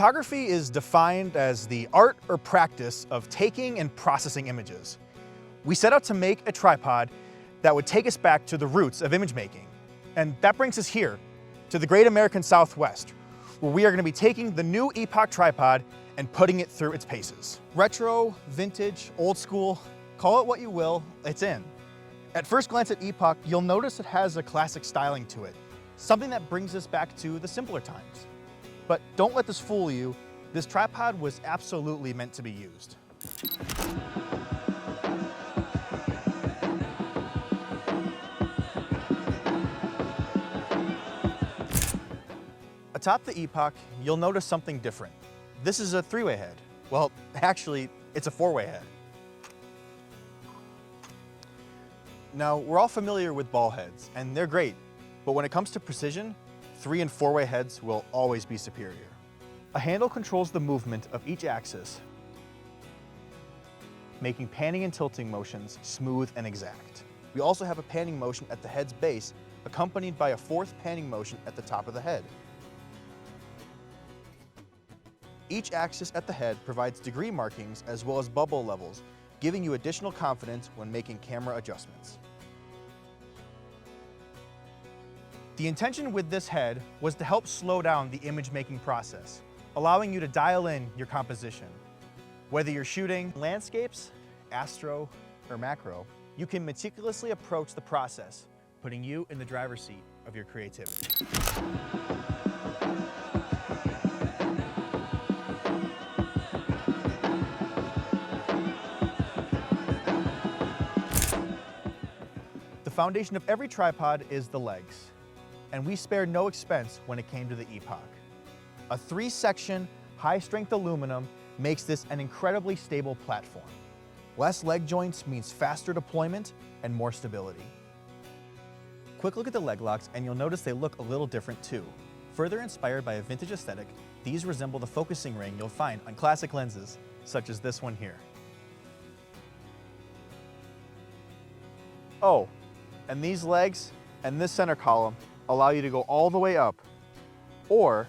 Photography is defined as the art or practice of taking and processing images. We set out to make a tripod that would take us back to the roots of image making. And that brings us here, to the great American Southwest, where we are going to be taking the new Epoch tripod and putting it through its paces. Retro, vintage, old school, call it what you will, it's in. At first glance at Epoch, you'll notice it has a classic styling to it, something that brings us back to the simpler times. But don't let this fool you, this tripod was absolutely meant to be used. Atop the Epoch, you'll notice something different. This is a three-way head. Well, actually, it's a four-way head. Now, we're all familiar with ball heads, and they're great, but when it comes to precision, three- and four-way heads will always be superior. A handle controls the movement of each axis, making panning and tilting motions smooth and exact. We also have a panning motion at the head's base, accompanied by a fourth panning motion at the top of the head. Each axis at the head provides degree markings as well as bubble levels, giving you additional confidence when making camera adjustments. The intention with this head was to help slow down the image-making process, allowing you to dial in your composition. Whether you're shooting landscapes, astro, or macro, you can meticulously approach the process, putting you in the driver's seat of your creativity. The foundation of every tripod is the legs, and we spared no expense when it came to the Epoch. A 3-section, high-strength aluminum makes this an incredibly stable platform. Less leg joints means faster deployment and more stability. Quick look at the leg locks and you'll notice they look a little different too. Further inspired by a vintage aesthetic, these resemble the focusing ring you'll find on classic lenses, such as this one here. Oh, and these legs and this center column allow you to go all the way up, or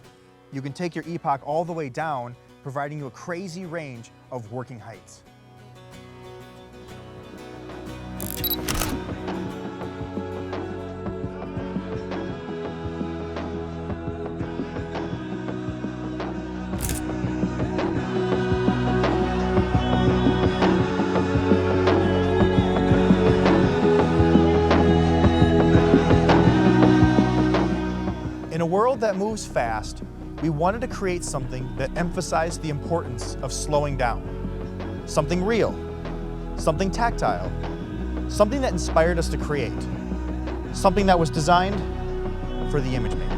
you can take your Epoch all the way down, providing you a crazy range of working heights. In a world that moves fast, we wanted to create something that emphasized the importance of slowing down. Something real, something tactile, something that inspired us to create, something that was designed for the image maker.